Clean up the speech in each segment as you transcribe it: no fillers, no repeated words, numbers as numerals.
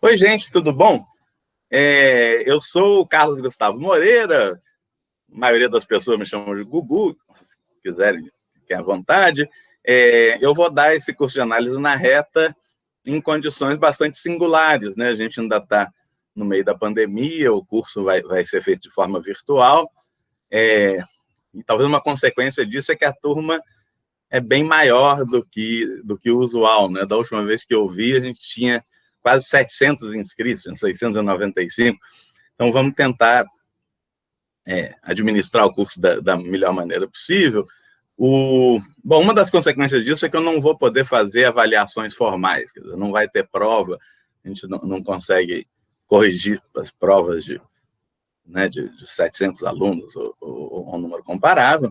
Oi, gente, tudo bom? Eu sou o Carlos Gustavo Moreira, a maioria das pessoas me chamam de Gugu, se quiserem, fiquem à vontade. Eu vou dar esse curso de análise na reta em condições bastante singulares, né? A gente ainda está no meio da pandemia, o curso vai ser feito de forma virtual, e talvez uma consequência disso é que a turma é bem maior do que o usual, né? Da última vez que eu vi, a gente tinha quase 700 inscritos, 695. Então, vamos tentar administrar o curso da melhor maneira possível. Bom, uma das consequências disso é que eu não vou poder fazer avaliações formais, quer dizer, não vai ter prova, a gente não consegue corrigir as provas de 700 alunos ou um número comparável,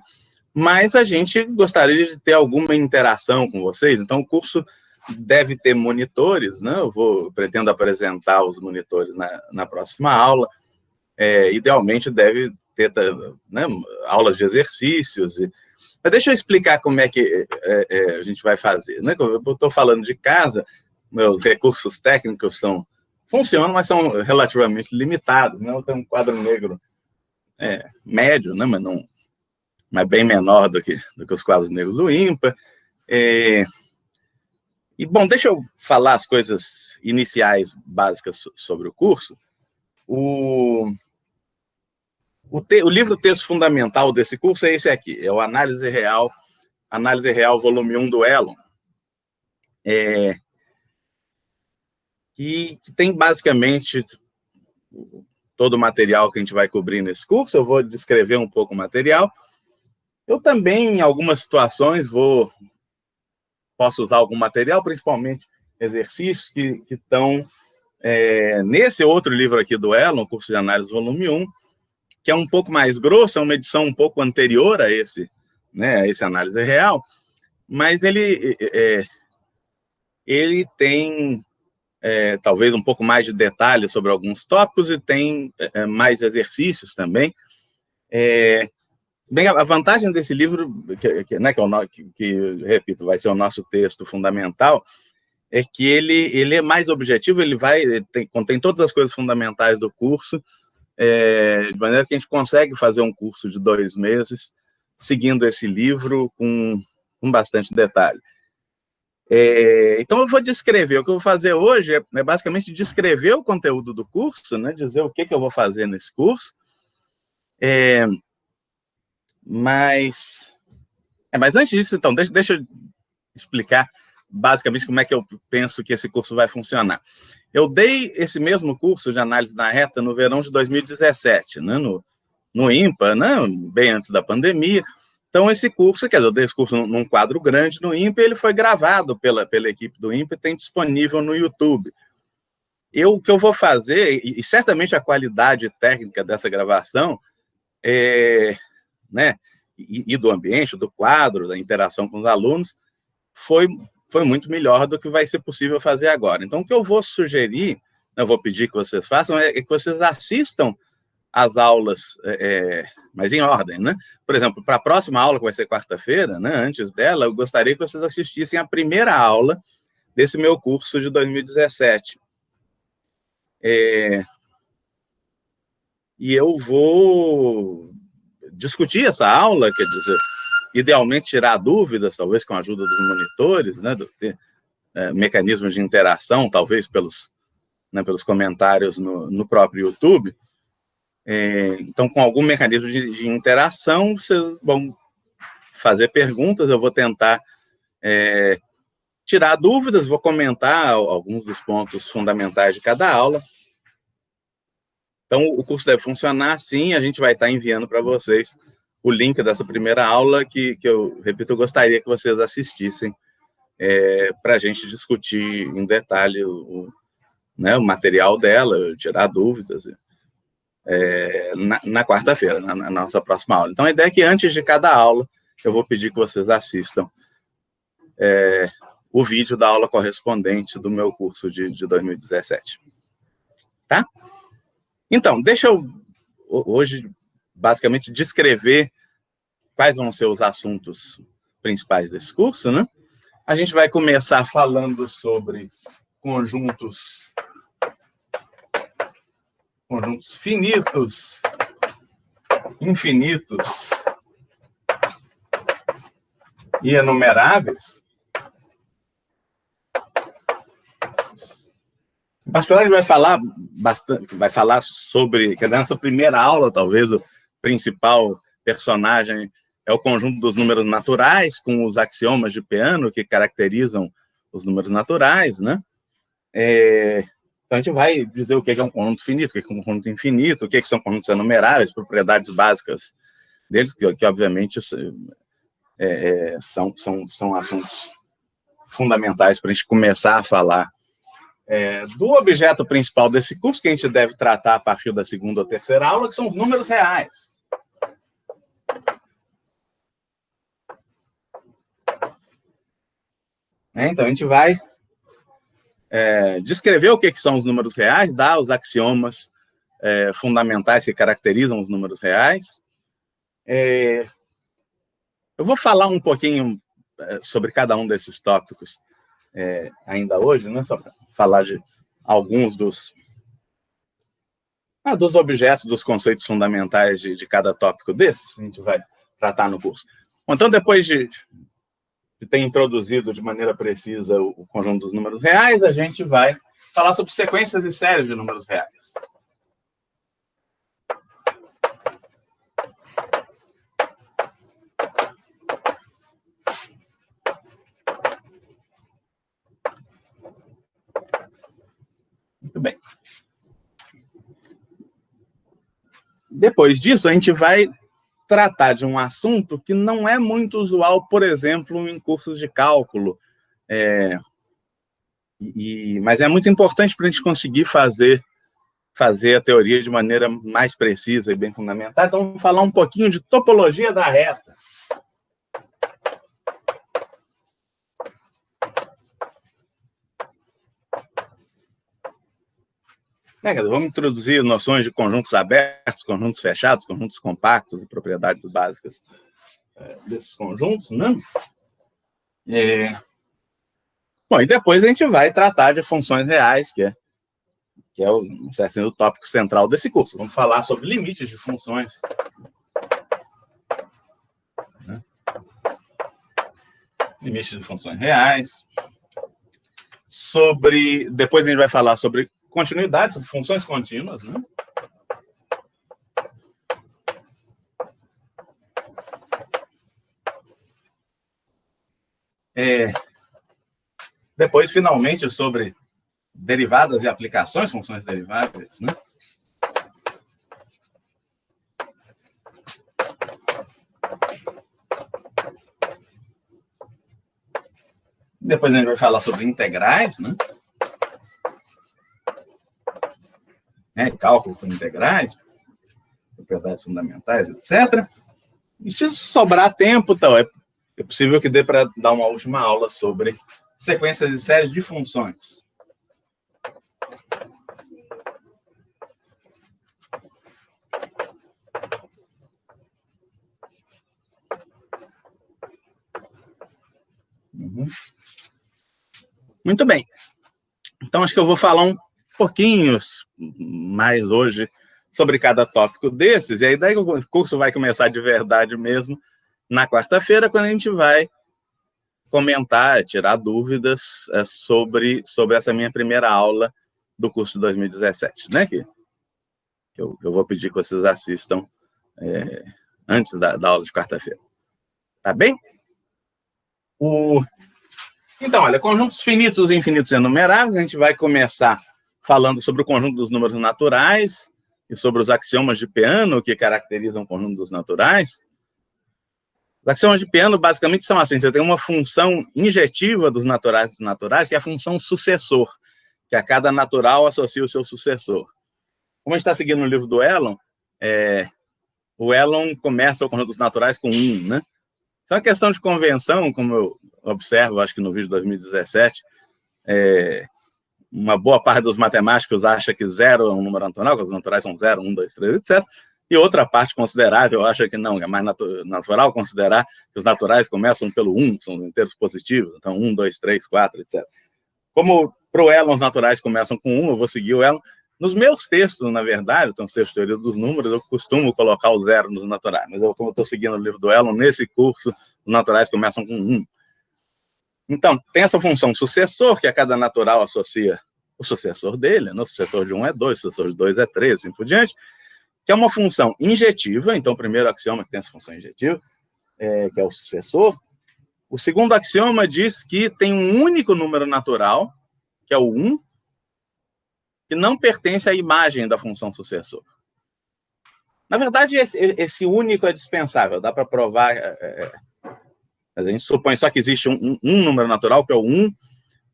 mas a gente gostaria de ter alguma interação com vocês, então o curso deve ter monitores, né? Eu pretendo apresentar os monitores na próxima aula, idealmente deve ter, né, aulas de exercícios. Mas deixa eu explicar como é que a gente vai fazer, né? Eu estou falando de casa, meus recursos técnicos funcionam, mas são relativamente limitados, né? Eu tenho um quadro negro médio, né? Mas bem menor do que os quadros negros do IMPA. Bom, deixa eu falar as coisas iniciais básicas sobre o curso. O livro-texto fundamental desse curso é esse aqui, é o Análise Real volume 1 do Elon, que tem basicamente todo o material que a gente vai cobrir nesse curso. Eu vou descrever um pouco o material. Eu também, em algumas situações, posso usar algum material, principalmente exercícios que estão nesse outro livro aqui do Elon, Curso de Análise volume 1, que é um pouco mais grosso, é uma edição um pouco anterior a esse Análise Real, mas ele tem talvez um pouco mais de detalhes sobre alguns tópicos e tem mais exercícios também. Bem, a vantagem desse livro, que repito, vai ser o nosso texto fundamental, é que ele é mais objetivo, contém todas as coisas fundamentais do curso, de maneira que a gente consegue fazer um curso de 2 meses, seguindo esse livro com bastante detalhe. Então, eu vou descrever. O que eu vou fazer hoje é basicamente descrever o conteúdo do curso, né, dizer o que eu vou fazer nesse curso, mas antes disso, então, deixa eu explicar basicamente como é que eu penso que esse curso vai funcionar. Eu dei esse mesmo curso de análise na reta no verão de 2017, né, no IMPA, né, bem antes da pandemia. Então, esse curso, quer dizer, eu dei esse curso num quadro grande no IMPA, ele foi gravado pela equipe do IMPA e tem disponível no YouTube. O que eu vou fazer, e certamente a qualidade técnica dessa gravação, né, e do ambiente, do quadro, da interação com os alunos, foi muito melhor do que vai ser possível fazer agora. Então, o que eu vou sugerir, eu vou pedir que vocês façam, é que vocês assistam às aulas, mas em ordem, né? Por exemplo, para a próxima aula, que vai ser quarta-feira, né, antes dela, eu gostaria que vocês assistissem a primeira aula desse meu curso de 2017. E eu vou discutir essa aula, quer dizer, idealmente tirar dúvidas, talvez com a ajuda dos monitores, né, mecanismos de interação, talvez pelos comentários no próprio YouTube. Então, com algum mecanismo de interação, vocês vão fazer perguntas, eu vou tentar tirar dúvidas, vou comentar alguns dos pontos fundamentais de cada aula. Então, o curso deve funcionar assim, a gente vai estar enviando para vocês o link dessa primeira aula, que eu, repito, eu gostaria que vocês assistissem para a gente discutir em detalhe o material dela, tirar dúvidas, na quarta-feira, na nossa próxima aula. Então, a ideia é que antes de cada aula, eu vou pedir que vocês assistam o vídeo da aula correspondente do meu curso de 2017. Tá? Então, deixa eu, hoje, basicamente, descrever quais vão ser os assuntos principais desse curso, né? A gente vai começar falando sobre conjuntos conjuntos finitos, infinitos e enumeráveis. Em particular, a gente vai falar bastante, vai falar sobre, que nessa primeira aula, talvez, o principal personagem é o conjunto dos números naturais, com os axiomas de Peano, que caracterizam os números naturais, né? Então, a gente vai dizer o que é um conjunto finito, o que é um conjunto infinito, o que são conjuntos enumeráveis, propriedades básicas deles, que obviamente, são assuntos fundamentais para a gente começar a falar do objeto principal desse curso, que a gente deve tratar a partir da segunda ou terceira aula, que são os números reais. Então, a gente vai descrever o que são os números reais, dar os axiomas fundamentais que caracterizam os números reais. Eu vou falar um pouquinho sobre cada um desses tópicos ainda hoje, né? Só para falar de alguns dos objetos, dos conceitos fundamentais de cada tópico desses, a gente vai tratar no curso. Então, depois de ter introduzido de maneira precisa o conjunto dos números reais, a gente vai falar sobre sequências e séries de números reais. Muito bem. Depois disso, a gente vai tratar de um assunto que não é muito usual, por exemplo, em cursos de cálculo, mas é muito importante para a gente conseguir fazer a teoria de maneira mais precisa e bem fundamentada. Então, vamos falar um pouquinho de topologia da reta. Vamos introduzir noções de conjuntos abertos, conjuntos fechados, conjuntos compactos e propriedades básicas desses conjuntos, né? Bom, e depois a gente vai tratar de funções reais, que é o tópico central desse curso. Vamos falar sobre limites de funções. Limites de funções reais. Depois a gente vai falar sobre continuidade, sobre funções contínuas, né? Depois, finalmente, sobre derivadas e aplicações, funções deriváveis, né? Depois a gente vai falar sobre integrais, né? Cálculo com integrais, propriedades fundamentais, etc. E se sobrar tempo, então, é possível que dê para dar uma última aula sobre sequências e séries de funções. Muito bem. Então, acho que eu vou falar um pouquinho mais hoje sobre cada tópico desses, e aí daí o curso vai começar de verdade mesmo na quarta-feira, quando a gente vai comentar, tirar dúvidas sobre essa minha primeira aula do curso de 2017, né? Que eu vou pedir que vocês assistam antes da aula de quarta-feira. Tá bem? Então, olha, conjuntos finitos e infinitos enumeráveis, a gente vai começar falando sobre o conjunto dos números naturais e sobre os axiomas de Peano, que caracterizam o conjunto dos naturais. Os axiomas de Peano, basicamente, são assim: você tem uma função injetiva dos naturais, que é a função sucessor, que a cada natural associa o seu sucessor. Como a gente está seguindo no livro do Elon, o Elon começa o conjunto dos naturais com 1, né? Isso é uma questão de convenção, como eu observo, acho que no vídeo de 2017, uma boa parte dos matemáticos acha que 0 é um número natural, que os naturais são 0, 1, 2, 3, etc. E outra parte considerável acha que não, é mais natural considerar que os naturais começam pelo 1, são inteiros positivos, então 1, 2, 3, 4, etc. Como para o Elon os naturais começam com 1, eu vou seguir o Elon, Nos meus textos, na verdade, são os textos de teoria dos números, eu costumo colocar o 0 nos naturais, mas como eu estou seguindo o livro do Elon, nesse curso, os naturais começam com 1. Então, tem essa função sucessor, que a cada natural associa o sucessor dele, né? O sucessor de 1 é 2, o sucessor de 2 é 3, assim por diante, que é uma função injetiva. Então, o primeiro axioma que tem essa função injetiva, que é o sucessor. O segundo axioma diz que tem um único número natural, que é o 1, que não pertence à imagem da função sucessor. Na verdade, esse único é dispensável, dá para provar. Mas a gente supõe só que existe um número natural, que é o 1,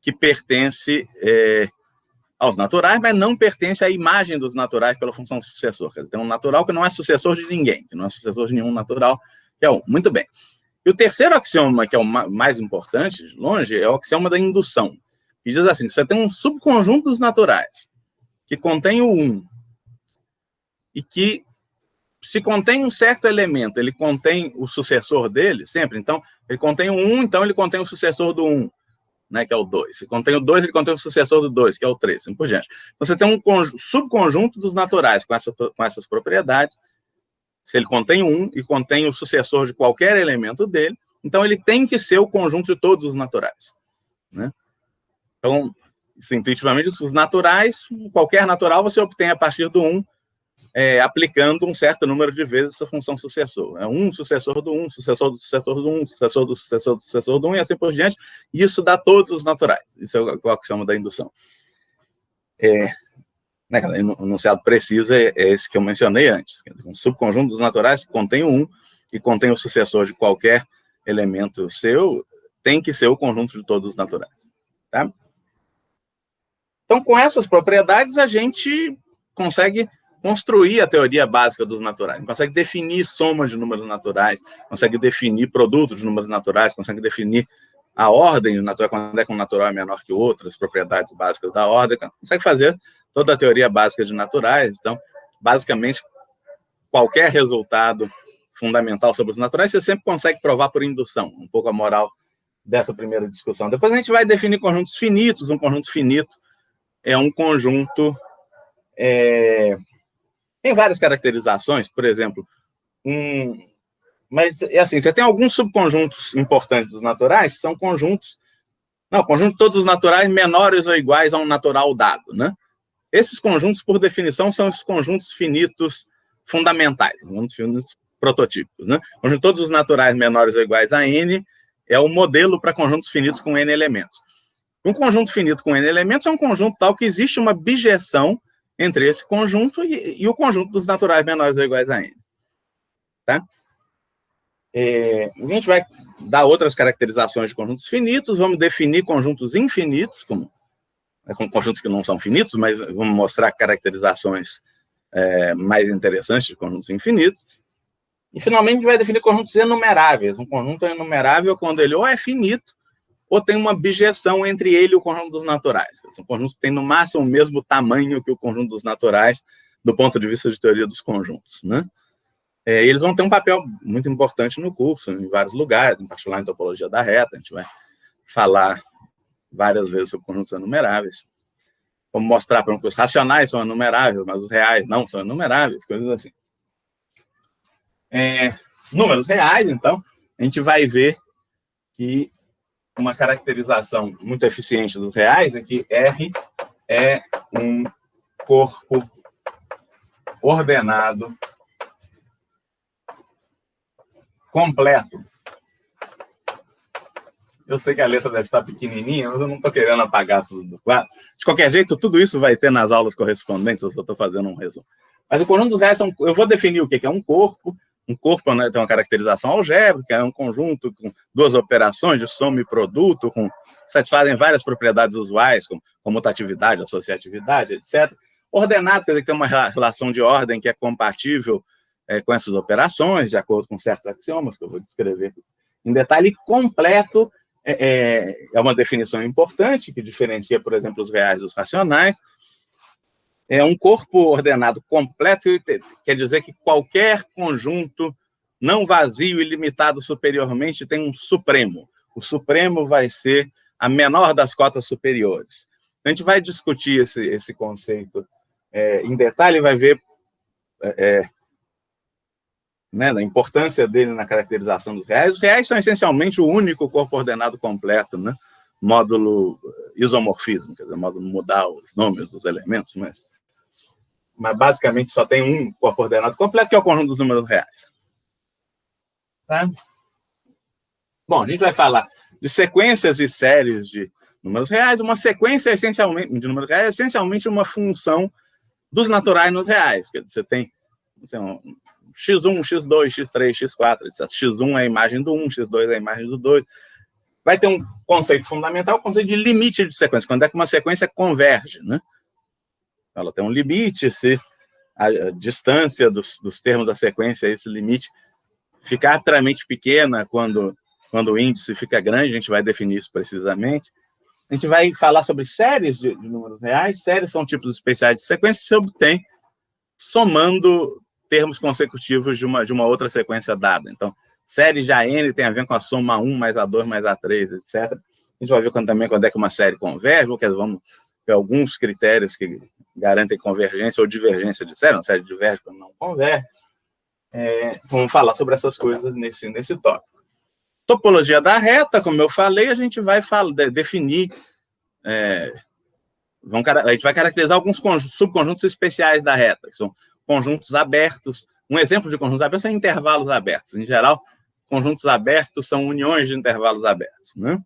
que pertence aos naturais, mas não pertence à imagem dos naturais pela função sucessor. Quer dizer, tem um natural que não é sucessor de ninguém, que não é sucessor de nenhum natural, que é 1. Muito bem. E o terceiro axioma, que é o mais importante, de longe, é o axioma da indução, que diz assim: você tem um subconjunto dos naturais, que contém o 1, e que, se contém um certo elemento, ele contém o sucessor dele, sempre. Então, ele contém o 1, então ele contém o sucessor do 1, né, que é o 2. Se contém o 2, ele contém o sucessor do 2, que é o 3, assim por diante. Então, você tem um subconjunto dos naturais com essas propriedades. Se ele contém 1 e contém o sucessor de qualquer elemento dele, então ele tem que ser o conjunto de todos os naturais, né? Então, intuitivamente, os naturais, qualquer natural você obtém a partir do 1, aplicando um certo número de vezes essa função sucessor. É 1 sucessor do 1, sucessor do sucessor do 1, sucessor do sucessor do sucessor do 1, e assim por diante. E isso dá todos os naturais. Isso é o axioma da indução. Né, o enunciado preciso é esse que eu mencionei antes. Um subconjunto dos naturais que contém o 1 e contém o sucessor de qualquer elemento seu, tem que ser o conjunto de todos os naturais. Tá? Então, com essas propriedades, a gente consegue construir a teoria básica dos naturais, consegue definir soma de números naturais, consegue definir produtos de números naturais, consegue definir a ordem natural, quando é que um natural é menor que o outro, as propriedades básicas da ordem, consegue fazer toda a teoria básica de naturais. Então, basicamente, qualquer resultado fundamental sobre os naturais, você sempre consegue provar por indução, um pouco a moral dessa primeira discussão. Depois a gente vai definir conjuntos finitos. Um conjunto finito é um conjunto... Tem várias caracterizações, por exemplo, mas é assim, você tem alguns subconjuntos importantes dos naturais, que são conjuntos... Não, conjunto de todos os naturais menores ou iguais a um natural dado, né? Esses conjuntos, por definição, são os conjuntos finitos fundamentais, conjuntos finitos prototípicos, né? O conjunto de todos os naturais menores ou iguais a n é o modelo para conjuntos finitos com n elementos. Um conjunto finito com n elementos é um conjunto tal que existe uma bijeção entre esse conjunto e o conjunto dos naturais menores ou iguais a n. Tá? A gente vai dar outras caracterizações de conjuntos finitos, vamos definir conjuntos infinitos, com conjuntos que não são finitos, mas vamos mostrar caracterizações mais interessantes de conjuntos infinitos. E, finalmente, a gente vai definir conjuntos enumeráveis. Um conjunto é enumerável quando ele ou é finito, ou tem uma bijeção entre ele e o conjunto dos naturais. São conjuntos que têm, no máximo, o mesmo tamanho que o conjunto dos naturais, do ponto de vista de teoria dos conjuntos, né? Eles vão ter um papel muito importante no curso, em vários lugares, em particular em topologia da reta. A gente vai falar várias vezes sobre conjuntos enumeráveis. Vamos mostrar, por exemplo, que os racionais são enumeráveis, mas os reais não são enumeráveis, coisas assim. Números reais, então, a gente vai ver que uma caracterização muito eficiente dos reais é que R é um corpo ordenado completo. Eu sei que a letra deve estar pequenininha, mas eu não estou querendo apagar tudo do quadro. De qualquer jeito, tudo isso vai ter nas aulas correspondentes, eu só estou fazendo um resumo. Mas o conjunto dos reais, eu vou definir o que é um corpo. Um corpo, né, tem uma caracterização algébrica, é um conjunto com duas operações de soma e produto, satisfazem várias propriedades usuais, como comutatividade, associatividade, etc. Ordenado, quer dizer que tem uma relação de ordem que é compatível com essas operações, de acordo com certos axiomas, que eu vou descrever em detalhe. Completo é uma definição importante, que diferencia, por exemplo, os reais dos racionais. É um corpo ordenado completo, quer dizer que qualquer conjunto não vazio e limitado superiormente tem um supremo. O supremo vai ser a menor das cotas superiores. A gente vai discutir esse conceito em detalhe, vai ver né, da importância dele na caracterização dos reais. Os reais são essencialmente o único corpo ordenado completo, né? Módulo isomorfismo, quer dizer, módulo mudar os nomes dos elementos, mas basicamente só tem um corpo ordenado completo, que é o conjunto dos números reais. Tá? Bom, a gente vai falar de sequências e séries de números reais. Uma sequência de números reais é essencialmente uma função dos naturais nos reais. Quer dizer, você tem x1, x2, x3, x4, etc. x1 é a imagem do 1, x2 é a imagem do 2. Vai ter um conceito fundamental, o conceito de limite de sequência, quando é que uma sequência converge, né? Ela tem um limite, se a distância dos termos da sequência, esse limite, fica arbitrariamente pequena quando o índice fica grande, a gente vai definir isso precisamente. A gente vai falar sobre séries de números reais. Séries são tipos especiais de sequência que se obtém somando termos consecutivos de uma outra sequência dada. Então, série de AN tem a ver com a soma A1 mais A2 mais A3, etc. A gente vai ver também quando é que uma série converge, porque vamos ver alguns critérios que garantem convergência ou divergência de série. Uma série diverge quando não converge. Vamos falar sobre essas coisas nesse tópico. Topologia da reta, como eu falei, a gente vai definir... a gente vai caracterizar alguns subconjuntos especiais da reta, que são conjuntos abertos. Um exemplo de conjuntos abertos são intervalos abertos. Em geral, conjuntos abertos são uniões de intervalos abertos, né?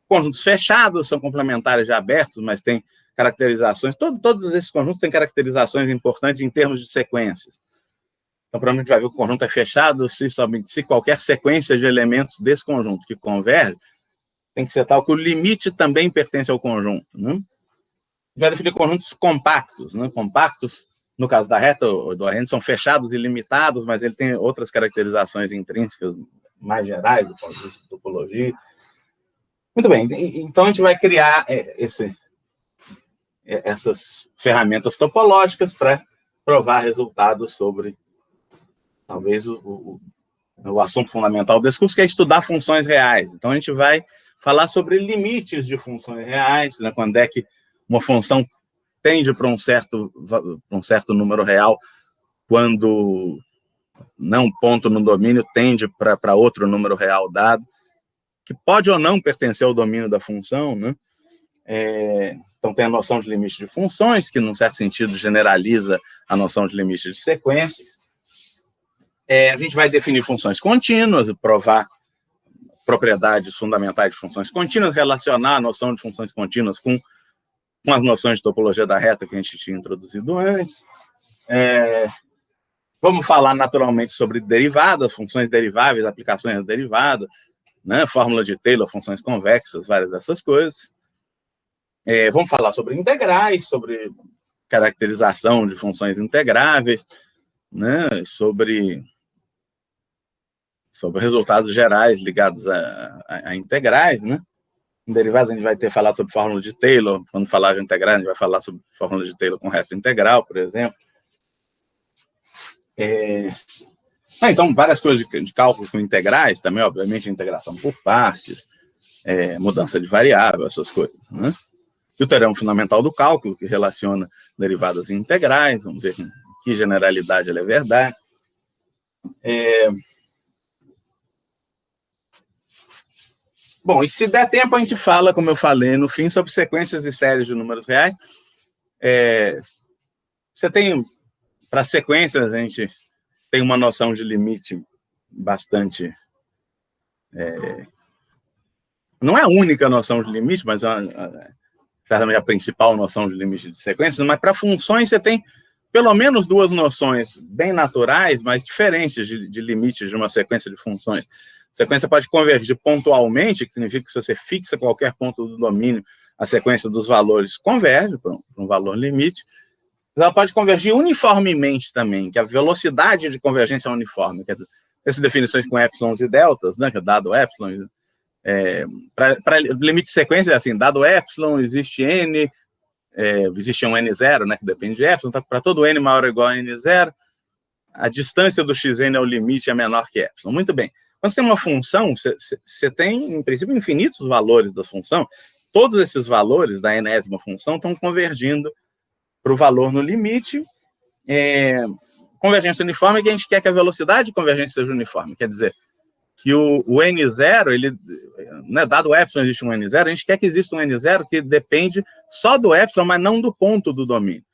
Conjuntos fechados são complementares de abertos, mas têm caracterizações. Todos esses conjuntos têm caracterizações importantes em termos de sequências. Então, provavelmente vai ver que o conjunto é fechado se qualquer sequência de elementos desse conjunto que converge tem que ser tal que o limite também pertence ao conjunto, né? Vai definir conjuntos compactos, né? Compactos, no caso da reta ou do AN, são fechados e limitados, mas ele tem outras caracterizações intrínsecas mais gerais do ponto de vista de topologia. Muito bem, então a gente vai criar essas ferramentas topológicas para provar resultados sobre, talvez, o assunto fundamental desse curso, que é estudar funções reais. Então a gente vai falar sobre limites de funções reais, né? Quando é que uma função tende para um certo número real, quando um ponto no domínio tende para outro número real dado, que pode ou não pertencer ao domínio da função, né? Então tem a noção de limite de funções, que, num certo sentido, generaliza a noção de limite de sequências. A gente vai definir funções contínuas e provar propriedades fundamentais de funções contínuas, relacionar a noção de funções contínuas com as noções de topologia da reta que a gente tinha introduzido antes. Vamos falar naturalmente sobre derivadas, funções deriváveis, aplicações da derivada, né? Fórmula de Taylor, funções convexas, várias dessas coisas. Vamos falar sobre integrais, sobre caracterização de funções integráveis, né? Sobre resultados gerais ligados a integrais, né? Em derivadas, a gente vai ter falado sobre fórmula de Taylor. Quando falar de integral, a gente vai falar sobre fórmula de Taylor com resto integral, por exemplo. Então, várias coisas de cálculo com integrais, também, obviamente, integração por partes, mudança de variável, essas coisas, né? E o teorema fundamental do cálculo, que relaciona derivadas integrais. Vamos ver em que generalidade ela é verdade. Bom, e se der tempo, a gente fala, como eu falei no fim, sobre sequências e séries de números reais. Você tem, para sequências, a gente tem uma noção de limite bastante... não é a única noção de limite, mas certamente a principal noção de limite de sequências, mas para funções você tem pelo menos duas noções bem naturais, mas diferentes de limites de uma sequência de funções. A sequência pode convergir pontualmente, que significa que se você fixa qualquer ponto do domínio, a sequência dos valores converge para um valor limite. Ela pode convergir uniformemente também, que a velocidade de convergência é uniforme. Quer dizer, essas definições com épsilons e deltas, né, que é dado épsilon, para limite de sequência é assim, dado épsilon, existe n, existe um n0, né, que depende de épsilon, então, para todo n maior ou igual a n0, a distância do xn ao limite é menor que épsilon. Muito bem. Quando você tem uma função, você tem, em princípio, infinitos valores da função. Todos esses valores da enésima função estão convergindo para o valor no limite. Convergência uniforme é que a gente quer que a velocidade de convergência seja uniforme, quer dizer, que o N0, ele, né, dado o epsilon existe um N0, a gente quer que exista um N0 que depende só do epsilon, mas não do ponto do domínio.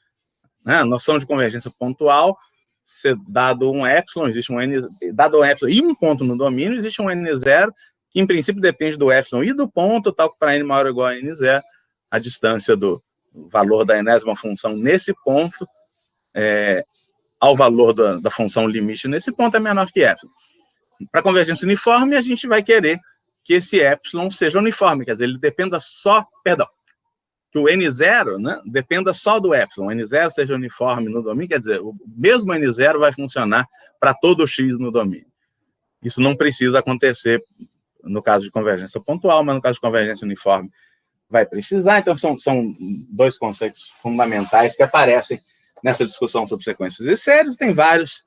Né? A noção de convergência pontual, se dado um epsilon, existe um N, dado um epsilon e um ponto no domínio, existe um N0 que, em princípio, depende do epsilon e do ponto, tal que para N maior ou igual a N0, a distância do valor da enésima função nesse ponto ao valor da função limite nesse ponto é menor que epsilon. Para convergência uniforme, a gente vai querer que esse epsilon seja uniforme, quer dizer, ele dependa só, que o N0, né, dependa só do epsilon, o N0 seja uniforme no domínio, quer dizer, o mesmo N0 vai funcionar para todo o X no domínio. Isso não precisa acontecer no caso de convergência pontual, mas no caso de convergência uniforme vai precisar. Então, são dois conceitos fundamentais que aparecem nessa discussão sobre sequências de séries. Tem vários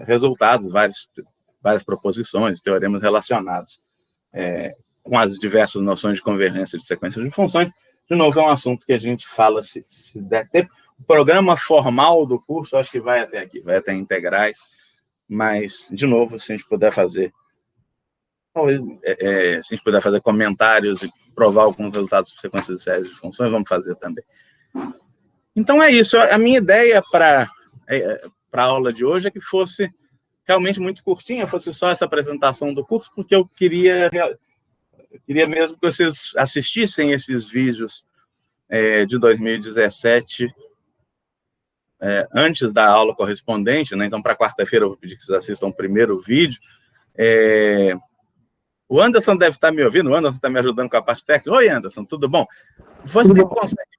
resultados, várias proposições, teoremas relacionados com as diversas noções de convergência de sequências de funções. De novo, é um assunto que a gente fala se der tempo. O programa formal do curso, acho que vai até aqui, vai até integrais, mas, de novo, se a gente puder fazer, talvez, se a gente puder fazer comentários e provar alguns resultados por sequências de séries de funções, vamos fazer também. Então, é isso. A minha ideia para a aula de hoje é que fosse realmente muito curtinha, fosse só essa apresentação do curso, porque eu queria mesmo que vocês assistissem esses vídeos de 2017 antes da aula correspondente, né? Então, para quarta-feira, eu vou pedir que vocês assistam o primeiro vídeo. O Anderson deve estar me ouvindo, o Anderson está me ajudando com a parte técnica. Oi, Anderson, tudo bom? Você consegue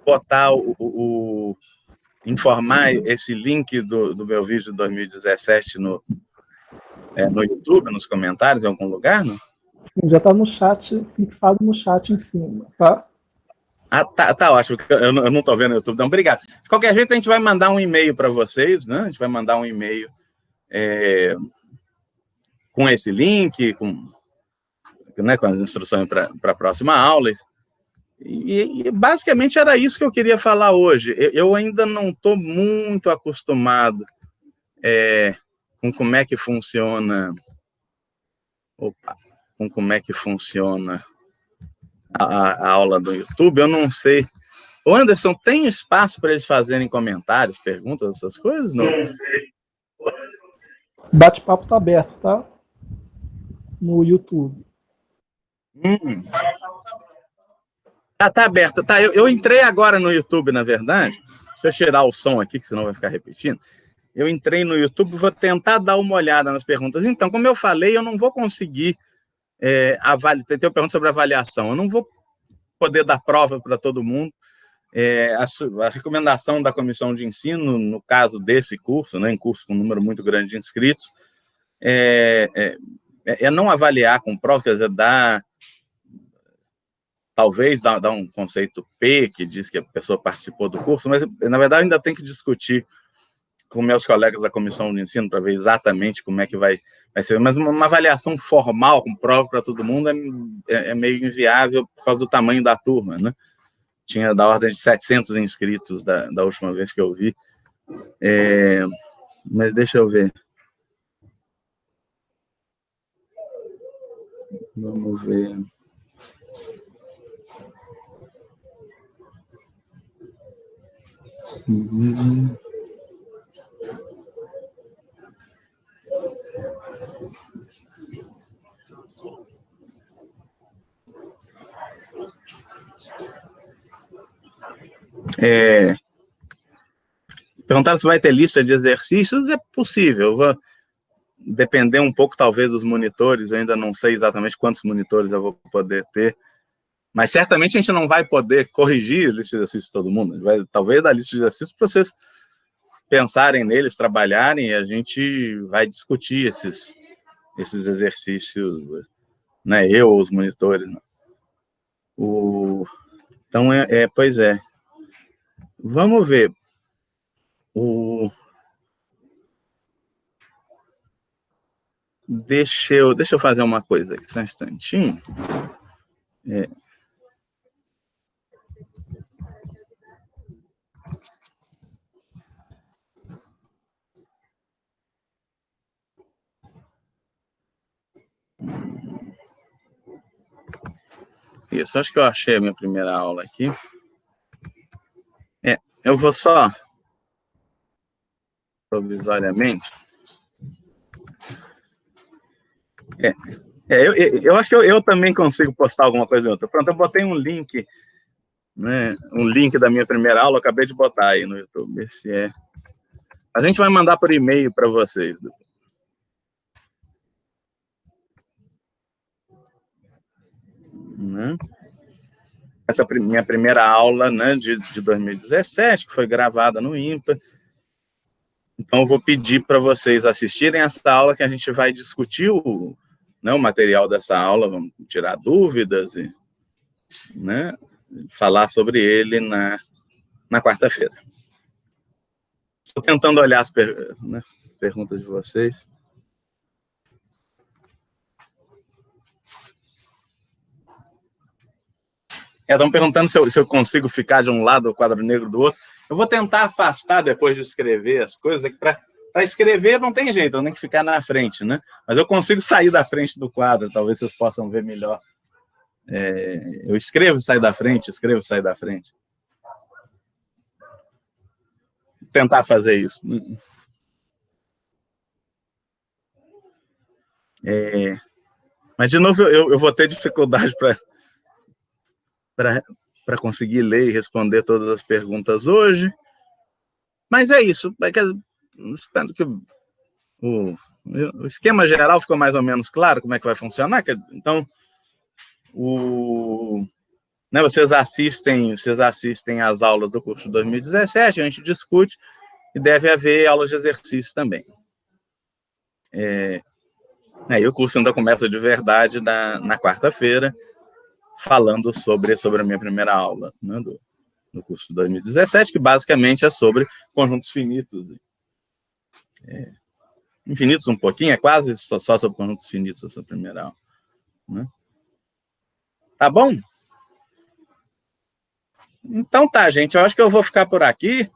botar informar esse link do meu vídeo de 2017 no YouTube, nos comentários, em algum lugar, não? Sim, já está no chat, fixado no chat em cima, tá? Tá ótimo, eu não estou vendo o YouTube, não, obrigado. De qualquer jeito, a gente vai mandar um e-mail para vocês, né? A gente vai mandar um e-mail com esse link, com as instruções para a próxima aula. E basicamente era isso que eu queria falar hoje. Eu ainda não estou muito acostumado com como é que funciona a aula do YouTube. Eu não sei. Ô, Anderson, tem espaço para eles fazerem comentários, perguntas, essas coisas? Não. Bate-papo está aberto, tá? No YouTube. Tá aberto. Tá, eu entrei agora no YouTube, na verdade. Deixa eu tirar o som aqui, que senão vai ficar repetindo. Eu entrei no YouTube, vou tentar dar uma olhada nas perguntas. Então, como eu falei, eu não vou conseguir avaliar. Tem uma pergunta sobre avaliação. Eu não vou poder dar prova para todo mundo. A recomendação da comissão de ensino, no caso desse curso, né, em curso com um número muito grande de inscritos, não avaliar com prova, quer dizer, talvez dar um conceito P, que diz que a pessoa participou do curso, mas, na verdade, ainda tem que discutir com meus colegas da comissão de ensino para ver exatamente como é que vai ser. Mas uma avaliação formal, com prova para todo mundo, é meio inviável por causa do tamanho da turma, né? Tinha da ordem de 700 inscritos da última vez que eu vi. Mas deixa eu ver. Vamos ver. Perguntaram se vai ter lista de exercícios. É possível. Vou depender um pouco, talvez, dos monitores. Eu ainda não sei exatamente quantos monitores eu vou poder ter. Mas certamente a gente não vai poder corrigir a lista de exercícios de todo mundo. Vai, talvez, dar lista de exercícios para vocês pensarem neles, trabalharem, e a gente vai discutir esses exercícios, né? Eu ou os monitores. Né? Então, pois é. Vamos ver. Deixa eu fazer uma coisa aqui, só um instantinho. Isso, acho que eu achei a minha primeira aula aqui. Eu vou só, provisoriamente. Eu acho que eu também consigo postar alguma coisa em outra. Pronto, eu botei um link, né? Um link da minha primeira aula, eu acabei de botar aí no YouTube. Esse é. A gente vai mandar por e-mail para vocês. Né? Essa minha primeira aula, né, de 2017, que foi gravada no IMPA. Então, eu vou pedir para vocês assistirem essa aula, que a gente vai discutir o material dessa aula, vamos tirar dúvidas e, né, falar sobre ele na quarta-feira. Estou tentando olhar as perguntas de vocês. Estão perguntando se eu consigo ficar de um lado do quadro negro do outro. Eu vou tentar afastar depois de escrever as coisas. Para escrever não tem jeito, eu tenho que ficar na frente, né? Mas eu consigo sair da frente do quadro, talvez vocês possam ver melhor. Eu escrevo e saio da frente, escrevo e saio da frente. Vou tentar fazer isso. Mas, de novo, eu vou ter dificuldade para conseguir ler e responder todas as perguntas hoje. Mas é isso. Espero que o esquema geral ficou mais ou menos claro como é que vai funcionar. Então, né, vocês assistem às aulas do curso de 2017, a gente discute, e deve haver aulas de exercício também. E o curso ainda começa de verdade na quarta-feira, falando sobre a minha primeira aula, né, do curso de 2017, que basicamente é sobre conjuntos finitos. Infinitos um pouquinho, é quase só sobre conjuntos finitos essa primeira aula. Né? Tá bom? Então tá, gente, eu acho que eu vou ficar por aqui.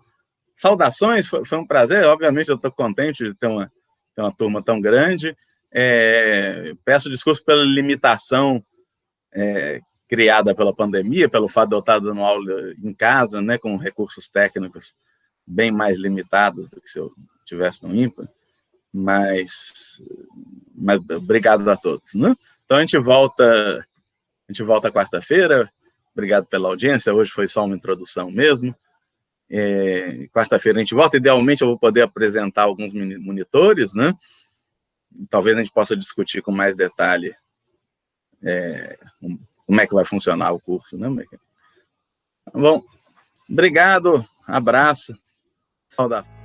Saudações, foi um prazer. Obviamente eu estou contente de ter uma turma tão grande. Peço desculpas pela limitação criada pela pandemia, pelo fato de eu estar dando aula em casa, né, com recursos técnicos bem mais limitados do que se eu estivesse no IMPA. Mas obrigado a todos. Né? Então a gente volta quarta-feira. Obrigado pela audiência. Hoje foi só uma introdução mesmo. Quarta-feira a gente volta. Idealmente eu vou poder apresentar alguns monitores, né? Talvez a gente possa discutir com mais detalhe como é que vai funcionar o curso, né? Bom, obrigado, abraço, saudações.